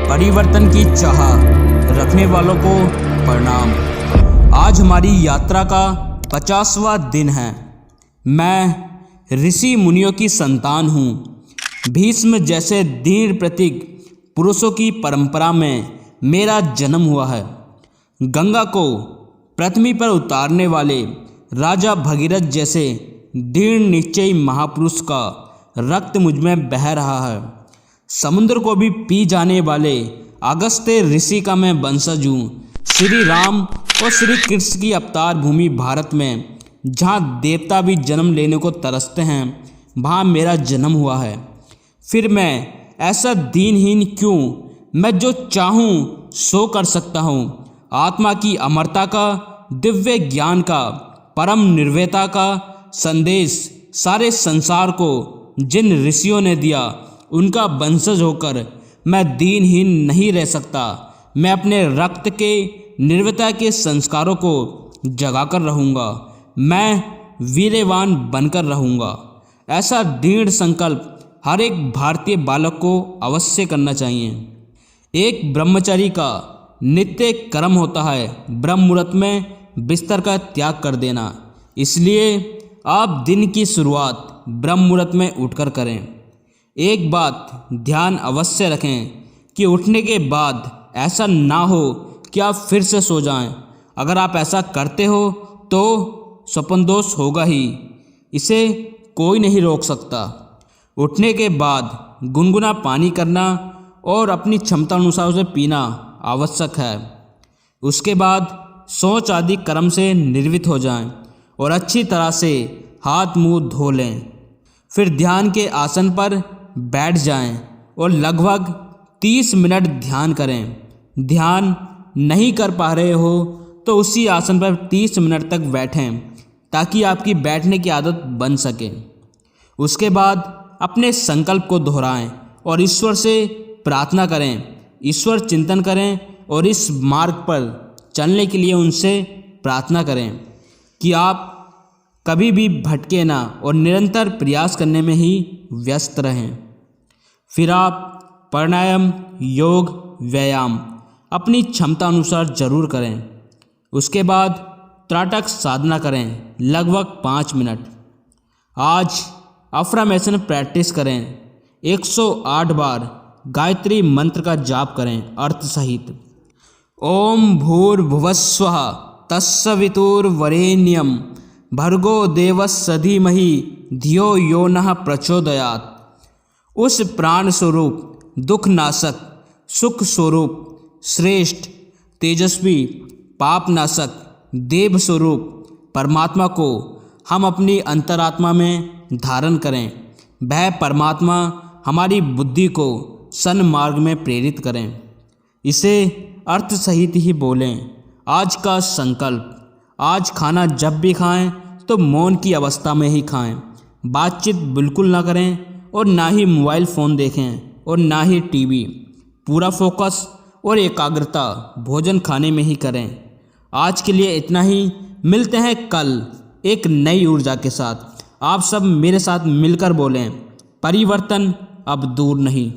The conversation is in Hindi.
परिवर्तन की चाह रखने वालों को प्रणाम। आज हमारी यात्रा का 50वां दिन है। मैं ऋषि मुनियों की संतान हूँ। भीष्म जैसे दृढ़ प्रतीक पुरुषों की परंपरा में मेरा जन्म हुआ है। गंगा को पृथ्वी पर उतारने वाले राजा भगीरथ जैसे दृढ़ निश्चयी महापुरुष का रक्त मुझ में बह रहा है। समुद्र को भी पी जाने वाले अगस्त्य ऋषि का मैं वंशज हूँ। श्री राम और श्री कृष्ण की अवतार भूमि भारत में, जहाँ देवता भी जन्म लेने को तरसते हैं, वहाँ मेरा जन्म हुआ है। फिर मैं ऐसा दीनहीन क्यों? मैं जो चाहूँ सो कर सकता हूँ। आत्मा की अमरता का, दिव्य ज्ञान का, परम निर्भयता का संदेश सारे संसार को जिन ऋषियों ने दिया, उनका वंशज होकर मैं दीनहीन नहीं रह सकता। मैं अपने रक्त के निर्भयता के संस्कारों को जगाकर रहूँगा। मैं वीरवान बनकर रहूँगा। ऐसा दृढ़ संकल्प हर एक भारतीय बालक को अवश्य करना चाहिए। एक ब्रह्मचारी का नित्य कर्म होता है ब्रह्म मुहूर्त में बिस्तर का त्याग कर देना। इसलिए आप दिन की शुरुआत ब्रह्म मुहूर्त में उठकर करें। एक बात ध्यान अवश्य रखें कि उठने के बाद ऐसा ना हो कि आप फिर से सो जाएं। अगर आप ऐसा करते हो तो स्वप्न दोष होगा ही। इसे कोई नहीं रोक सकता। उठने के बाद गुनगुना पानी करना और अपनी क्षमता अनुसार उसे पीना आवश्यक है। उसके बाद शौच आदि कर्म से निर्वृत्त हो जाएं और अच्छी तरह से हाथ मुंह धो लें। फिर ध्यान के आसन पर बैठ जाएं और लगभग 30 मिनट ध्यान करें। ध्यान नहीं कर पा रहे हो तो उसी आसन पर 30 मिनट तक बैठें, ताकि आपकी बैठने की आदत बन सके। उसके बाद अपने संकल्प को दोहराएं और ईश्वर से प्रार्थना करें, ईश्वर चिंतन करें और इस मार्ग पर चलने के लिए उनसे प्रार्थना करें कि आप कभी भी भटके ना और निरंतर प्रयास करने में ही व्यस्त रहें। फिर आप प्राणायाम, योग, व्यायाम अपनी क्षमता अनुसार जरूर करें। उसके बाद त्राटक साधना करें लगभग 5 मिनट। आज अफर्मेशन प्रैक्टिस करें। 108 बार गायत्री मंत्र का जाप करें अर्थ सहित। ओम भूर्भुवस्वः तत्सवितुर्वरेण्यं भर्गो देवस्य धीमहि धियो यो नः प्रचोदयात्। उस प्राण स्वरूप, दुखनाशक, सुख स्वरूप, श्रेष्ठ, तेजस्वी, पापनाशक, देव स्वरूप परमात्मा को हम अपनी अंतरात्मा में धारण करें। वह परमात्मा हमारी बुद्धि को सन्मार्ग में प्रेरित करें। इसे अर्थ सहित ही बोलें। आज का संकल्प, आज खाना जब भी खाएं तो मौन की अवस्था में ही खाएं। बातचीत बिल्कुल ना करें और ना ही मोबाइल फ़ोन देखें और ना ही टीवी। पूरा फोकस और एकाग्रता भोजन खाने में ही करें। आज के लिए इतना ही। मिलते हैं कल एक नई ऊर्जा के साथ। आप सब मेरे साथ मिलकर बोलें, परिवर्तन अब दूर नहीं।